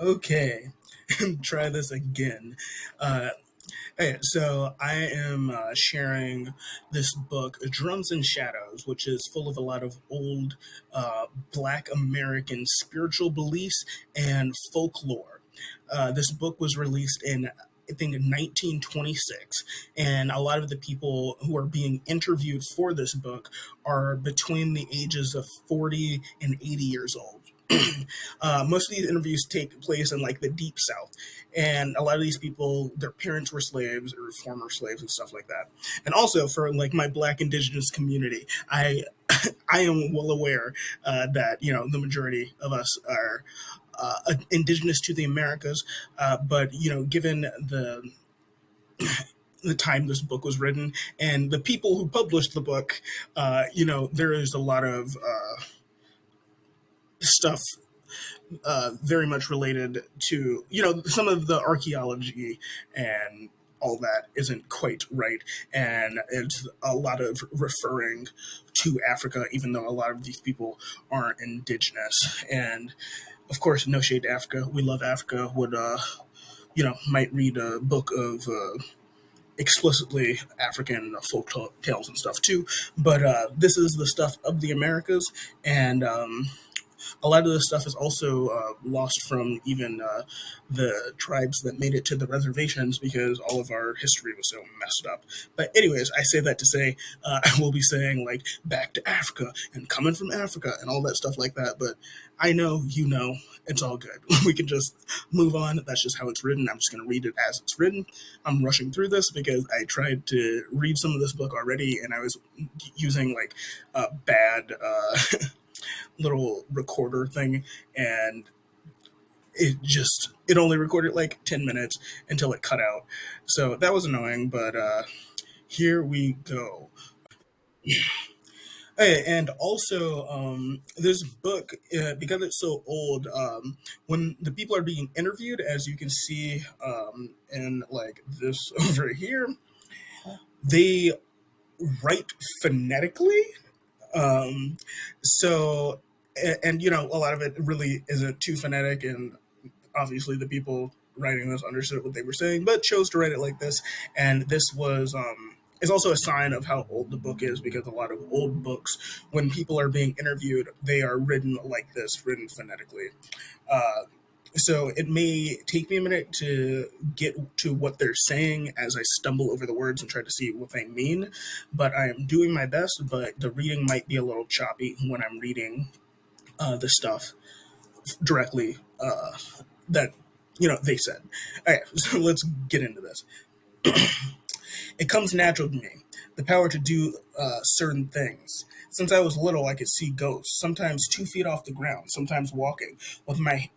Okay, try this again. Uh, hey, so I am sharing this book, Drums and Shadows, which is full of a lot of old Black American spiritual beliefs and folklore. This book was released in, I think, in 1926, and a lot of the people who are being interviewed for this book are between the ages of 40 and 80 years old. Most of these interviews take place in like the deep south, and a lot of these people, their parents were slaves or former slaves and stuff like that. And also for like my Black indigenous community, I am well aware that the majority of us are indigenous to the Americas, but given the time this book was written and the people who published the book, there is a lot of stuff very much related to some of the archaeology and all that isn't quite right, and it's a lot of referring to Africa, even though a lot of these people aren't indigenous. And of course, no shade to Africa, we love Africa. Would might read a book of explicitly African folk tales and stuff too, but this is the stuff of the Americas, and a lot of this stuff is also lost from even the tribes that made it to the reservations because all of our history was so messed up. But anyways, I say that to say I will be saying like back to Africa and coming from Africa and all that stuff like that. But I know it's all good. We can just move on. That's just how it's written. I'm just going to read it as it's written. I'm rushing through this because I tried to read some of this book already, and I was using like a bad little recorder thing, and it only recorded like 10 minutes until it cut out, so that was annoying. But here we go. Hey, and also this book, because it's so old, when the people are being interviewed, as you can see in like this over here, they write phonetically. Um, so and a lot of it really isn't too phonetic, and obviously the people writing this understood what they were saying but chose to write it like this. And this was is also a sign of how old the book is, because a lot of old books, when people are being interviewed, they are written like this, written phonetically. Uh, so it may take me a minute to get to what they're saying as I stumble over the words and try to see what they mean, but I am doing my best. But the reading might be a little choppy when I'm reading the stuff directly that they said. All right, so let's get into this. It comes natural to me, the power to do certain things. Since I was little, I could see ghosts, sometimes 2 feet off the ground, sometimes walking, with my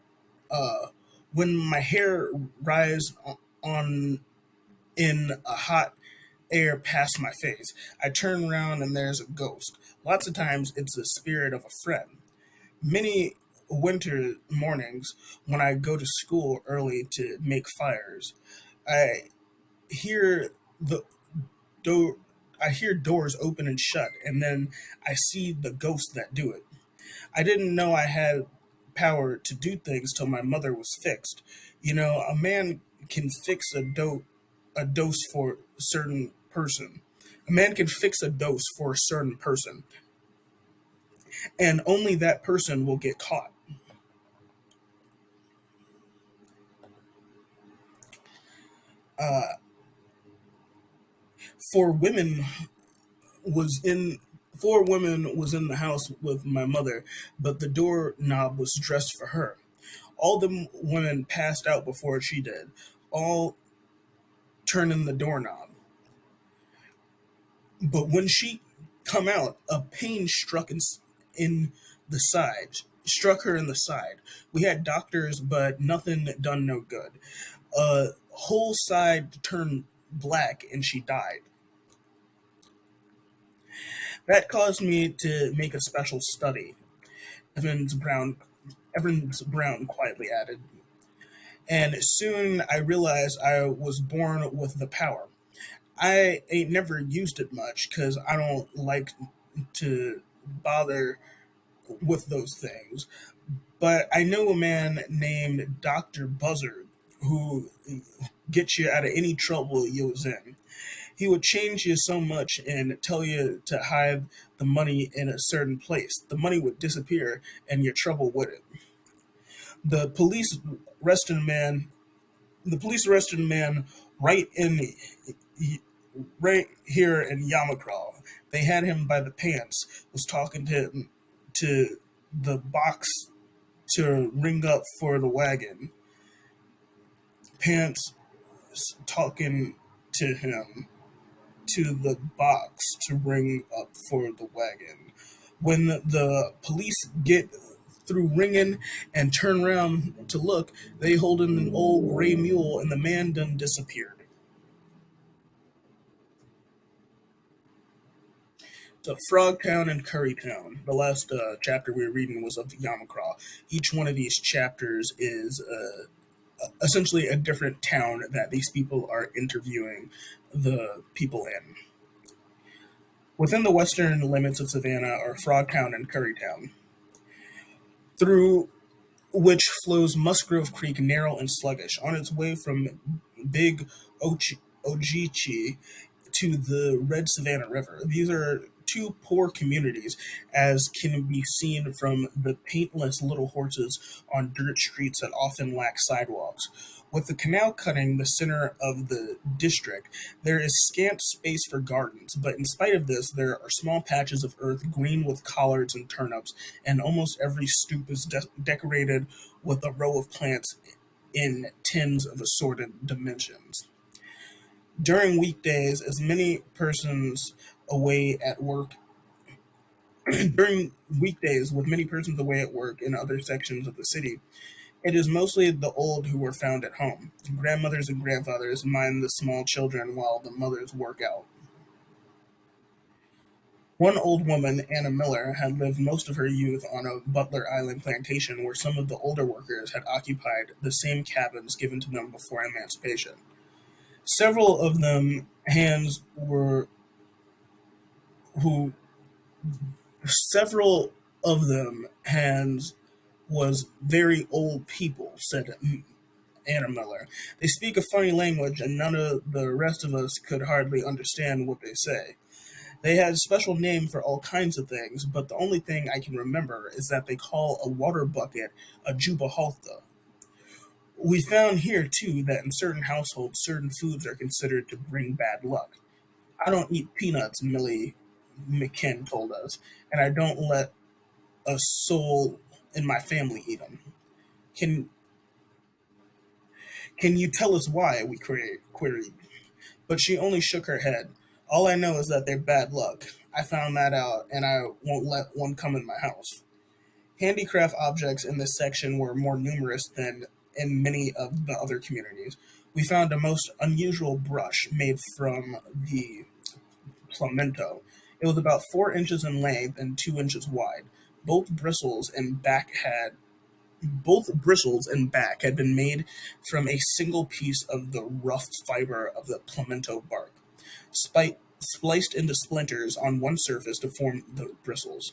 uh, when my hair rise on in a hot air past my face. I turn around and there's a ghost. Lots of times it's the spirit of a friend. Many winter mornings when I go to school early to make fires, I hear the door. I hear doors open and shut, and then I see the ghosts that do it. I didn't know I had power to do things till my mother was fixed. A man can fix a dose for a certain person. A man can fix a dose for a certain person, and only that person will get caught. Four women was in Four women was in the house with my mother, but the doorknob was dressed for her. All the women passed out before she did, all turning the doorknob. But when she come out, a pain in the side, struck her in the side. We had doctors, but nothing done no good. Whole side turned black, and she died. That caused me to make a special study. Evans Brown, Evans Brown quietly added. And soon I realized I was born with the power. I ain't never used it much because I don't like to bother with those things. But I know a man named Dr. Buzzard who gets you out of any trouble you was in. He would change you so much and tell you to hide the money in a certain place. The money would disappear and your trouble wouldn't. The police arrested a man. The police arrested a man right in right here in Yamakral. They had him by the pants. Was talking to him to the box to ring up for the wagon. Pants talking to him to the box to ring up for the wagon. When the police get through ringing and turn around to look, they holding an old gray mule and the man done disappeared. So Frogtown and Currytown. The last chapter we were reading was of Yamakra. Each one of these chapters is essentially a different town that these people are interviewing the people in. Within the western limits of Savannah are Frogtown and Currytown, through which flows Musgrove Creek, narrow and sluggish, on its way from Big Ogeechee to the Red Savannah River. These are two poor communities, as can be seen from the paintless little horses on dirt streets that often lack sidewalks. With the canal cutting the center of the district, there is scant space for gardens, but in spite of this, there are small patches of earth green with collards and turnips, and almost every stoop is decorated with a row of plants in tins of assorted dimensions. During weekdays, as many persons away at work during weekdays with many persons away at work in other sections of the city, it is mostly the old who are found at home. Grandmothers and grandfathers mind the small children while the mothers work out. One old woman, Anna Miller, had lived most of her youth on a Butler Island plantation where some of the older workers had occupied the same cabins given to them before emancipation. Several of them hands were who several of them hands was very old people, said Anna Miller. They speak a funny language, and none of the rest of us could hardly understand what they say. They had a special name for all kinds of things, but the only thing I can remember is that they call a water bucket a jubahalta. We found here, too, that in certain households, certain foods are considered to bring bad luck. I don't eat peanuts, Millie McKinn told us, and I don't let a soul in my family eat them. Can can you tell us why? We queried. But she only shook her head. All I know is that they're bad luck. I found that out, and I won't let one come in my house. Handicraft objects in this section were more numerous than in many of the other communities. We found a most unusual brush made from the Plemento. It was about 4 inches in length and 2 inches wide. Both bristles and back had both bristles and back had been made from a single piece of the rough fiber of the Plemento bark, spliced into splinters on one surface to form the bristles.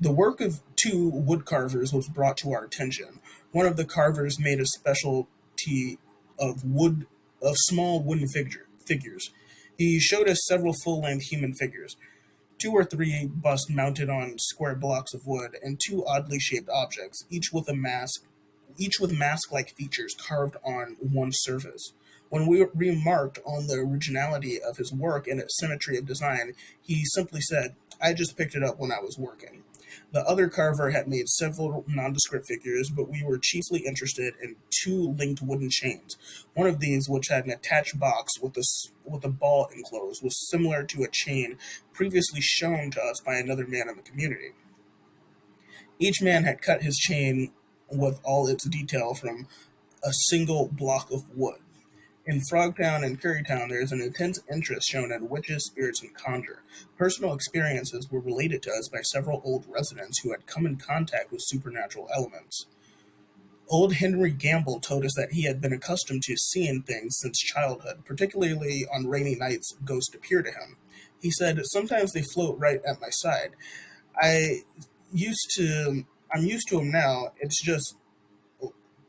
The work of two wood carvers was brought to our attention. One of the carvers made a specialty of small wooden figures. He showed us several full-length human figures, two or three busts mounted on square blocks of wood, and two oddly shaped objects, each with mask-like features carved on one surface. When we remarked on the originality of his work and its symmetry of design, he simply said, "I just picked it up when I was working." The other carver had made several nondescript figures, but we were chiefly interested in two linked wooden chains. One of these, which had an attached box with a ball enclosed, was similar to a chain previously shown to us by another man in the community. Each man had cut his chain with all its detail from a single block of wood. In Frogtown and Currytown, there is an intense interest shown in witches, spirits, and conjure. Personal experiences were related to us by several old residents who had come in contact with supernatural elements. Old Henry Gamble told us that he had been accustomed to seeing things since childhood, particularly on rainy nights ghosts appear to him. He said, "Sometimes they float right at my side. I used to I'm used to them now. It's just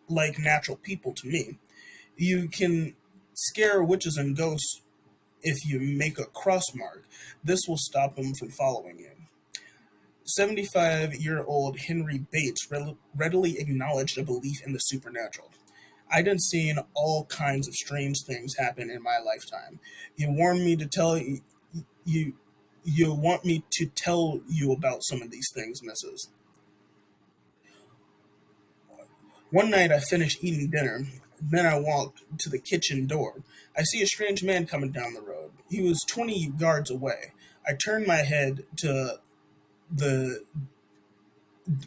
like natural people to me. You can scare witches and ghosts if you make a cross mark. This will stop them from following you. 75-year-old Henry Bates readily acknowledged a belief in the supernatural. I done seen all kinds of strange things happen in my lifetime. You warned me to tell you you want me to tell you about some of these things, missus. One night I finished eating dinner. Then I walked to the kitchen door. I see a strange man coming down the road. He was 20 yards away. I turned my head to the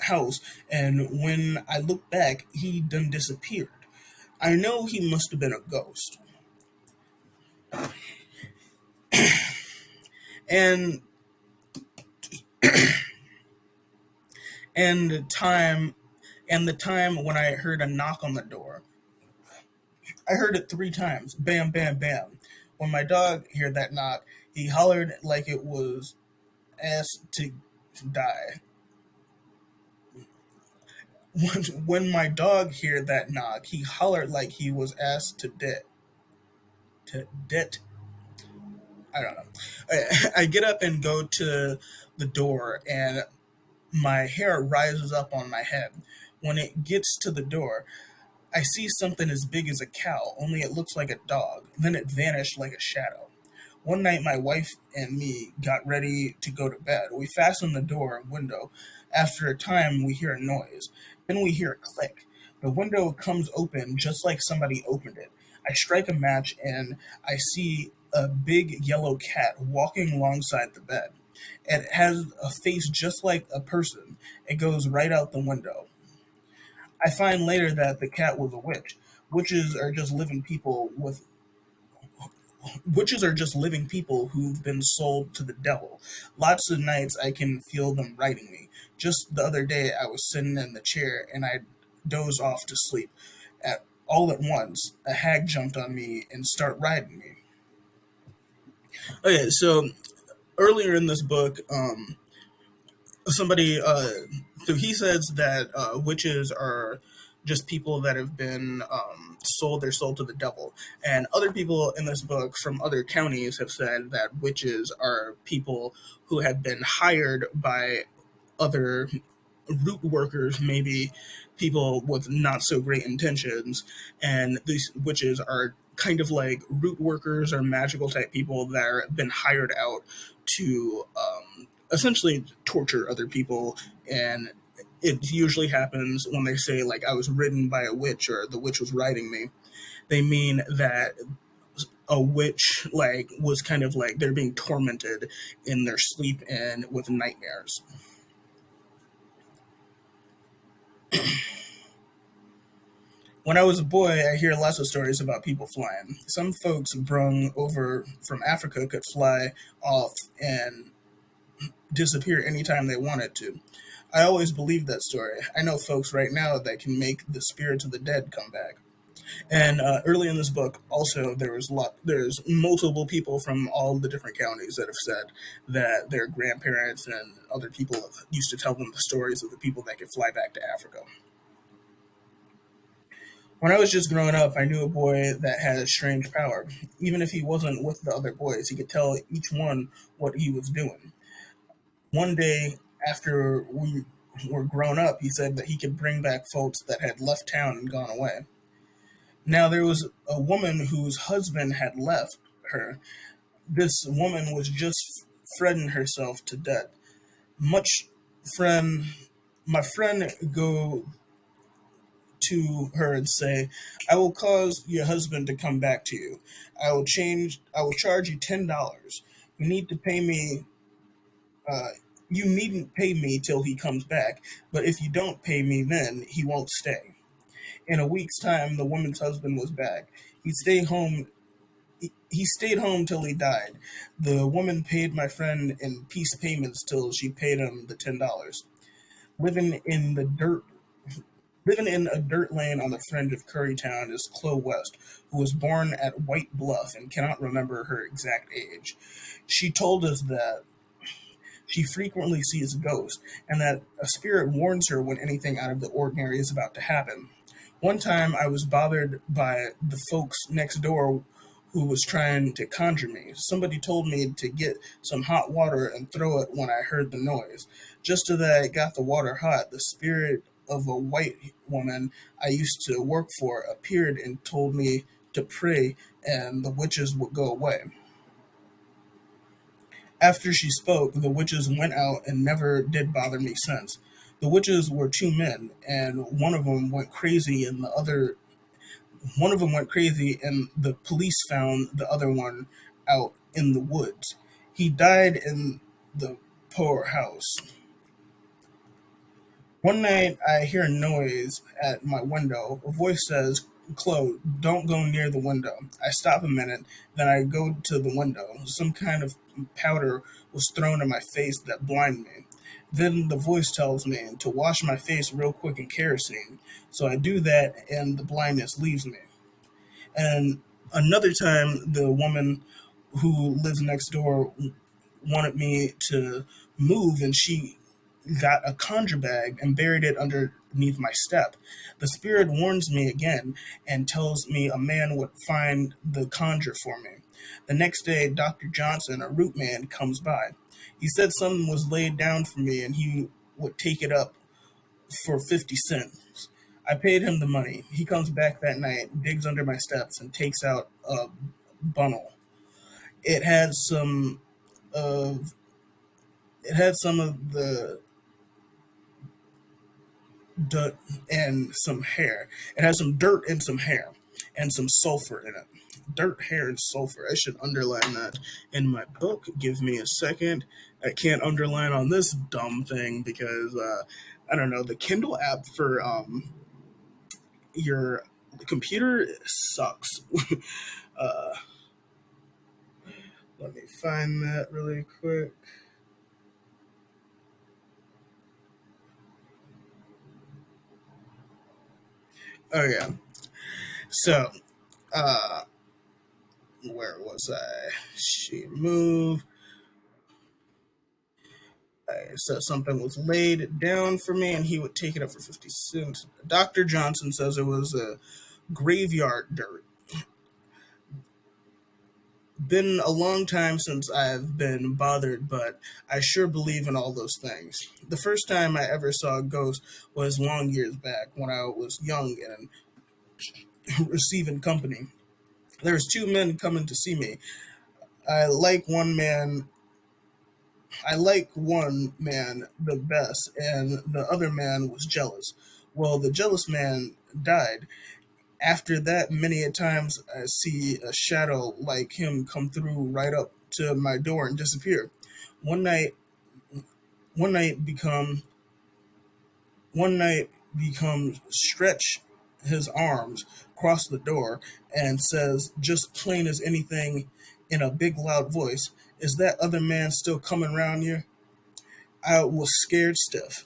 house, and when I looked back, he done disappeared. I know he must have been a ghost. And and the time and the time when I heard a knock on the door. I heard it 3 times. Bam, bam, bam. When my dog heard that knock, he hollered like it was asked to die. When my dog heard that knock, he hollered like he was asked to debt. To debt. I don't know. I get up and go to the door, and my hair rises up on my head. When it gets to the door, I see something as big as a cow, only it looks like a dog. Then it vanished like a shadow. One night, my wife and me got ready to go to bed. We fastened the door and window. After a time, we hear a noise. Then we hear a click. The window comes open just like somebody opened it. I strike a match and I see a big yellow cat walking alongside the bed. It has a face just like a person. It goes right out the window. I find later that the cat was a witch. Witches are just living people with Witches are just living people who've been sold to the devil. Lots of nights I can feel them riding me. Just the other day I was sitting in the chair and I dozed off to sleep. All at once, a hag jumped on me and started riding me. Okay, so earlier in this book, somebody so he says that witches are just people that have been sold their soul to the devil, and other people in this book from other counties have said that witches are people who have been hired by other root workers, maybe people with not so great intentions, and these witches are kind of like root workers or magical type people that are been hired out to essentially torture other people. And it usually happens when they say like I was ridden by a witch or the witch was riding me. They mean that a witch like was kind of like they're being tormented in their sleep and with nightmares. When I was a boy, I hear lots of stories about people flying. Some folks brung over from Africa could fly off and disappear anytime they wanted to. I always believed that story. I know folks right now that can make the spirits of the dead come back. And early in this book, also there's multiple people from all the different counties that have said that their grandparents and other people used to tell them the stories of the people that could fly back to Africa. When I was just growing up, I knew a boy that had a strange power. Even if he wasn't with the other boys, he could tell each one what he was doing. One day, after we were grown up, he said that he could bring back folks that had left town and gone away. Now, there was a woman whose husband had left her. This woman was just fretting herself to death. Much friend, my friend go to her and say, I will cause your husband to come back to you. I will charge you $10. You need to pay me uh, you needn't pay me till he comes back, but if you don't pay me then he won't stay. In a week's time the woman's husband was back. He stayed home till he died. The woman paid my friend in piece payments till she paid him the $10. Living in the dirt Living in a dirt lane on the fringe of Currytown is Chloe West, who was born at White Bluff and cannot remember her exact age. She told us that She frequently sees ghosts, and that a spirit warns her when anything out of the ordinary is about to happen. One time I was bothered by the folks next door who was trying to conjure me. Somebody told me to get some hot water and throw it when I heard the noise. Just as I got the water hot, the spirit of a white woman I used to work for appeared and told me to pray and the witches would go away. After she spoke, the witches went out and never did bother me since. The witches were two men, and one of them went crazy, and the police found the other one out in the woods. He died in the poorhouse. One night, I hear a noise at my window. A voice says, "Chloe, don't go near the window." I stop a minute, then I go to the window. Some kind of powder was thrown in my face that blinded me. Then the voice tells me to wash my face real quick in kerosene. So I do that, and the blindness leaves me. And another time, the woman who lives next door wanted me to move, and she got a conjure bag and buried it underneath my step. The spirit warns me again and tells me a man would find the conjure for me. The next day, Dr. Johnson, a root man, comes by. He said something was laid down for me and he would take it up for 50 cents. I paid him the money. He comes back that night, digs under my steps, and takes out a bundle. It had some of the dirt and some hair. It has some dirt and some hair and some sulfur in it. Dirt, hair, and sulfur. I should underline that in my book. Give me a second. I can't underline on this dumb thing because I don't know. The Kindle app for your computer sucks. uh, Let me find that really quick. Oh yeah. So uh, where was I? She moved. So something was laid down for me, and he would take it up for 50 cents. Dr. Johnson says it was a graveyard dirt. Been a long time since I've been bothered, but I sure believe in all those things. The first time I ever saw a ghost was long years back when I was young and receiving company. There was two men coming to see me. I like one man I like one man the best, and the other man was jealous. Well, the jealous man died. After that, many a times I see a shadow like him come through right up to my door and disappear. One night, one night become, one night become stretch his arms across the door and says, just plain as anything, in a big loud voice, "Is that other man still coming around here?" I was scared stiff.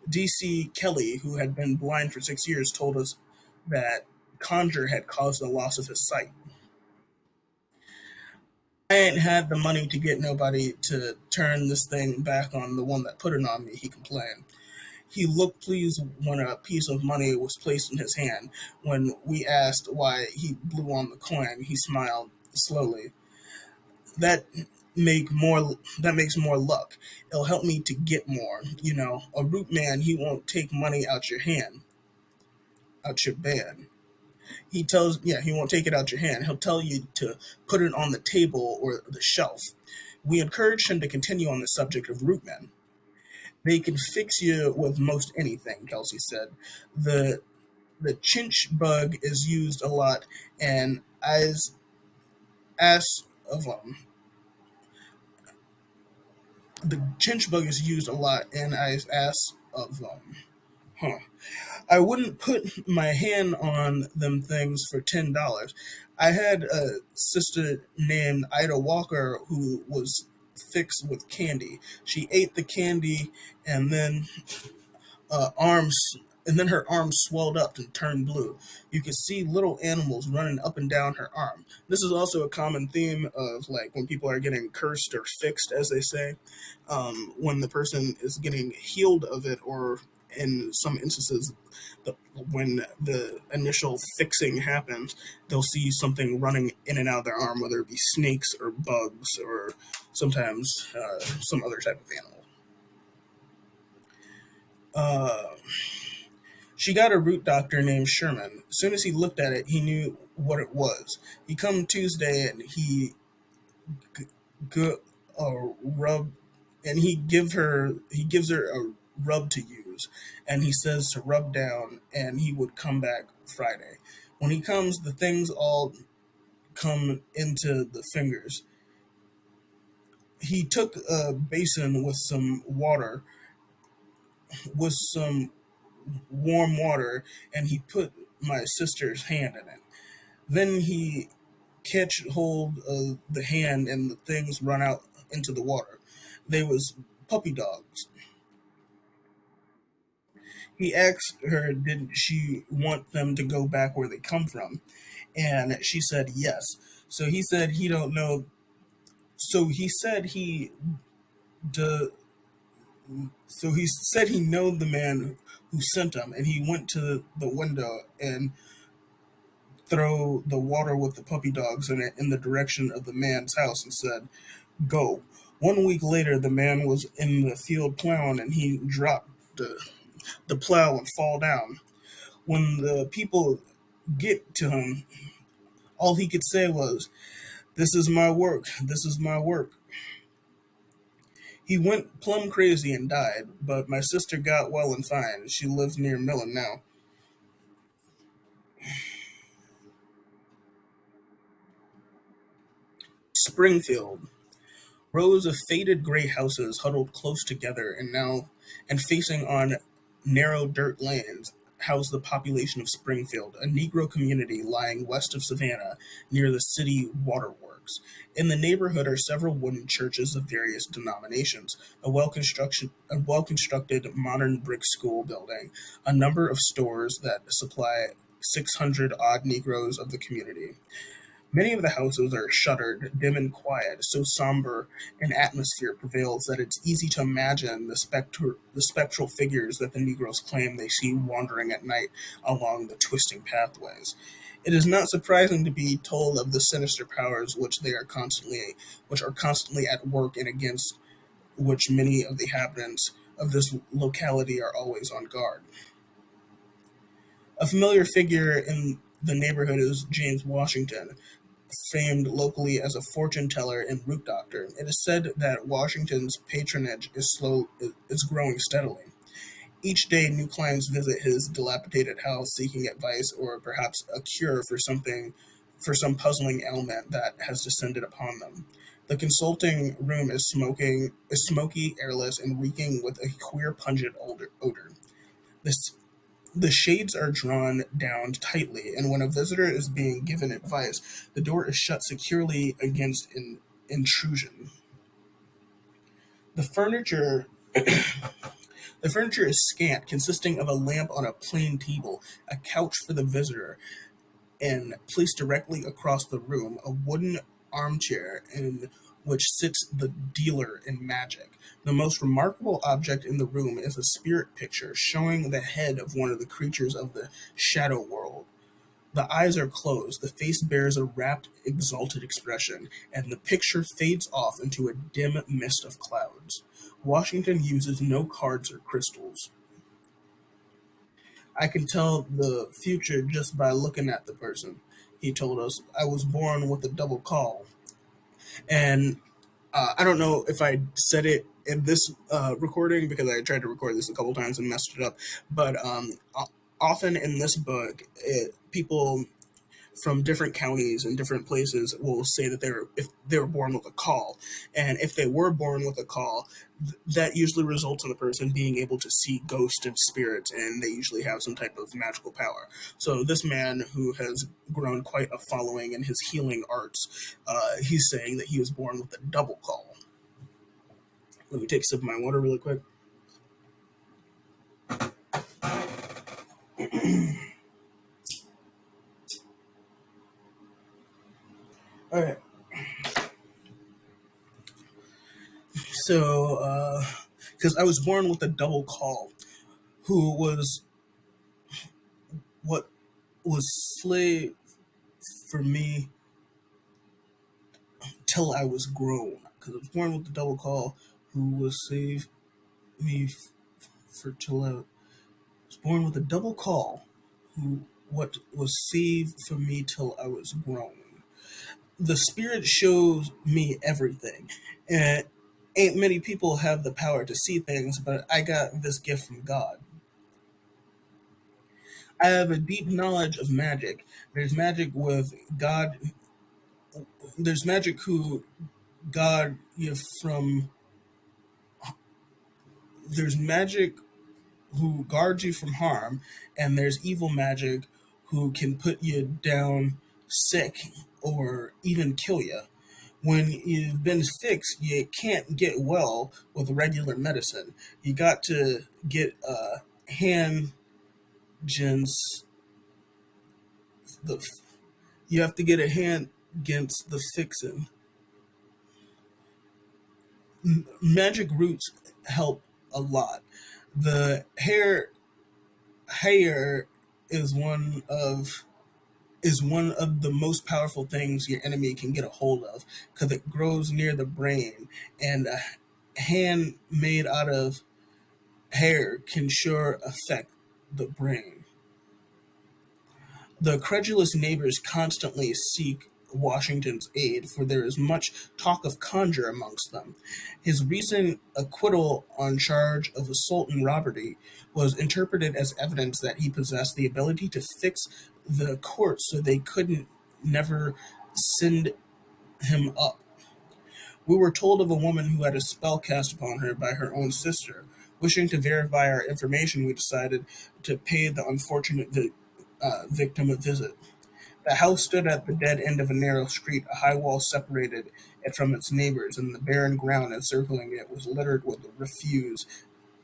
D.C. Kelly, who had been blind for 6 years, told us that conjure had caused the loss of his sight. I ain't had the money to get nobody to turn this thing back on the one that put it on me, he complained. He looked pleased when a piece of money was placed in his hand. When we asked why he blew on the coin, he smiled slowly. That that makes more luck. It'll help me to get more. You know, a root man, he won't take money out your hand, out your band. He won't take it out your hand. He'll tell you to put it on the table or the shelf. We encouraged him to continue on the subject of root men. They can fix you with most anything, Kelsey said. The the chinch bug is used a lot, and as of the chinch bug is used a lot, and as of huh. I wouldn't put my hand on them things for $10. I had a sister named Ida Walker who was fixed with candy. She ate the candy and then arms and then her arm swelled up and turned blue. You could see little animals running up and down her arm. This is also a common theme of like when people are getting cursed or fixed, as they say, when the person is getting healed of it, or in some instances, the, when the initial fixing happens, they'll see something running in and out of their arm, whether it be snakes or bugs or sometimes some other type of animal. Uh, She got a root doctor named Sherman. As soon as he looked at it, he knew what it was. He come Tuesday and g- rub, and he gives her a rub to use, and he says to rub down, and he would come back Friday. When he comes, the things all come into the fingers. He took a basin with some warm water, and he put my sister's hand in it. Then he catch hold of the hand and the things run out into the water. They was puppy dogs. He asked her, did she want them to go back where they come from? And she said yes. So he said he don't know. So he said he d- so he said he know the man who sent them, and he went to the window and throw the water with the puppy dogs in it in the direction of the man's house and said, "Go." 1 week later, the man was in the field plowing, and he dropped the plow and fall down. When the people get to him, all he could say was, "This is my work. This is my work." He went plumb crazy and died, but my sister got well and fine. She lives near Millen now. Springfield. Rows of faded gray houses huddled close together and facing on narrow dirt lanes house the population of Springfield, a Negro community lying west of Savannah near the city waterworks. In the neighborhood are several wooden churches of various denominations, a well-constructed modern brick school building, a number of stores that supply 600 odd Negroes of the community. Many of the houses are shuttered, dim and quiet, so somber an atmosphere prevails that it's easy to imagine the spectral figures that the Negroes claim they see wandering at night along the twisting pathways. It is not surprising to be told of the sinister powers which are constantly at work and against which many of the inhabitants of this locality are always on guard. A familiar figure in the neighborhood is James Washington, famed locally as a fortune teller and root doctor. It is said that Washington's patronage is growing steadily. Each day, new clients visit his dilapidated house seeking advice or perhaps a cure for some puzzling ailment that has descended upon them. The consulting room is smoky, airless, and reeking with a queer, pungent odor. This the shades are drawn down tightly, and when a visitor is being given advice, the door is shut securely against intrusion. The furniture the furniture is scant, consisting of a lamp on a plain table, a couch for the visitor, and placed directly across the room, a wooden armchair in which sits the dealer in magic. The most remarkable object in the room is a spirit picture showing the head of one of the creatures of the shadow world. The eyes are closed, the face bears a rapt, exalted expression, and the picture fades off into a dim mist of clouds. Washington uses no cards or crystals. I can tell the future just by looking at the person. He told us, I was born with a double call. And I don't know if I said it in this recording because I tried to record this a couple times and messed it up. But often in this book, people from different counties and different places will say that they were born with a call, and if they were born with a call, that usually results in the person being able to see ghosts and spirits, and they usually have some type of magical power. So this man, who has grown quite a following in his healing arts, he's saying that he was born with a double call. Let me take a sip of my water really quick. All right. So, because I was born with a double call, who was what was slave for me till I was grown. Because I was born with a double call, who was save me for till I was born with a double call, who what was saved for me till I was grown. The spirit shows me everything, and ain't many people have the power to see things, but I got this gift from God. I have a deep knowledge of magic. There's magic with God. There's magic who God you from. There's magic who guards you from harm, and there's evil magic who can put you down sick or even kill you. When you've been fixed, you can't get well with regular medicine. You got to get a hand gens the you have to get a hand against the fixing. Magic roots help a lot. The hair is one of the most powerful things your enemy can get a hold of because it grows near the brain, and a hand made out of hair can sure affect the brain. The credulous neighbors constantly seek Washington's aid, for there is much talk of conjure amongst them. His recent acquittal on charge of assault and robbery was interpreted as evidence that he possessed the ability to fix the courts so they couldn't never send him up. We were told of a woman who had a spell cast upon her by her own sister. Wishing to verify our information, we decided to pay the unfortunate victim a visit. The house stood at the dead end of a narrow street. A high wall separated it from its neighbors, and the barren ground encircling it was littered with refuse,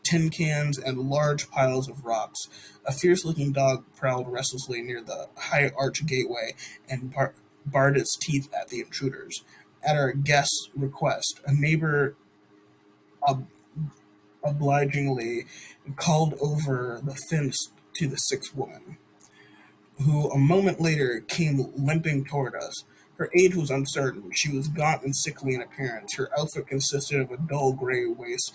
tin cans, and large piles of rocks. A fierce looking dog prowled restlessly near the high arch gateway and bared its teeth at the intruders. At our guest's request, a neighbor ob- obligingly called over the fence to the sick woman, who a moment later came limping toward us. Her age was uncertain. She was gaunt and sickly in appearance. Her outfit consisted of a dull gray waist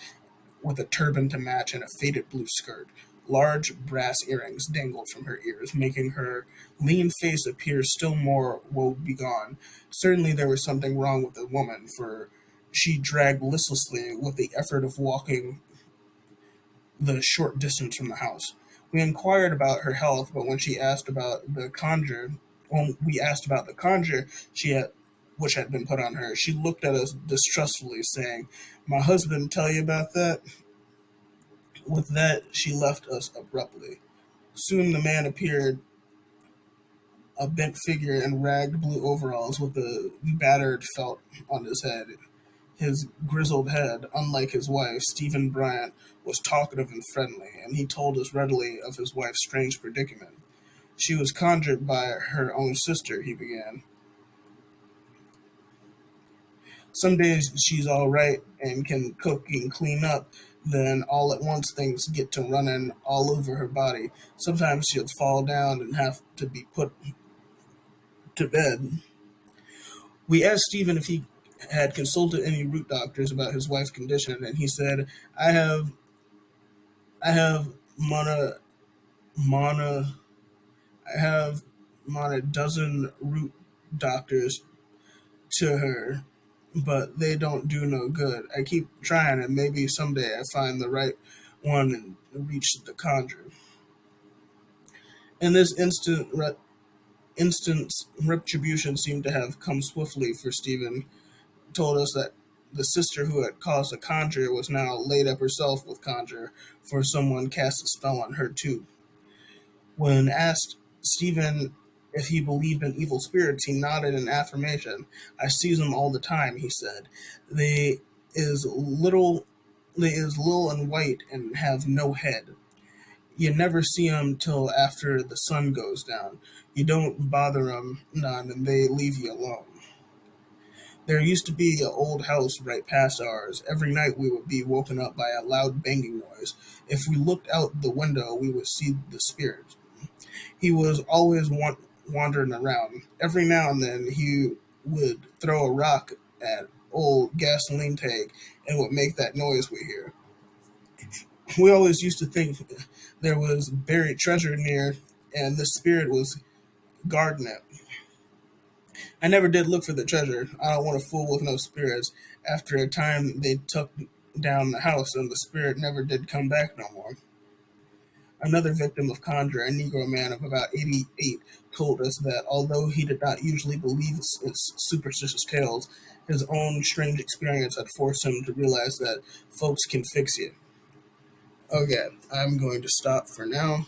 with a turban to match and a faded blue skirt. Large brass earrings dangled from her ears, making her lean face appear still more woe-begone. Certainly there was something wrong with the woman, for she dragged listlessly with the effort of walking the short distance from the house. We inquired about her health, but when we asked about the conjure she had, which had been put on her, she looked at us distrustfully, saying, "My husband tell you about that?" With that, she left us abruptly. Soon the man appeared, a bent figure in ragged blue overalls with a battered felt on his head. His grizzled head, unlike his wife, Stephen Bryant, was talkative and friendly, and he told us readily of his wife's strange predicament. She was conjured by her own sister, he began. Some days she's all right and can cook and clean up, then all at once things get to running all over her body. Sometimes she'll fall down and have to be put to bed. We asked Stephen if he had consulted any root doctors about his wife's condition, and he said, I have mana mana I have mana dozen root doctors to her, but they don't do no good. I keep trying, and maybe someday I find the right one and reach the conjure. In this instance, retribution seemed to have come swiftly, for Stephen told us that the sister who had caused the conjure was now laid up herself with conjure, for someone cast a spell on her too. When asked Stephen if he believed in evil spirits, he nodded in affirmation. I sees them all the time, he said. They is little they is little and white and have no head. You never see them till after the sun goes down. You don't bother them none, and they leave you alone. There used to be an old house right past ours. Every night we would be woken up by a loud banging noise. If we looked out the window, we would see the spirit. He was always wandering around. Every now and then he would throw a rock at old gasoline tank and would make that noise we hear. We always used to think there was buried treasure near and the spirit was guarding it. I never did look for the treasure. I don't want to fool with no spirits. After a time, they took down the house, and the spirit never did come back no more. Another victim of conjure, a Negro man of about 88, told us that although he did not usually believe in superstitious tales, his own strange experience had forced him to realize that folks can fix you. Okay, I'm going to stop for now.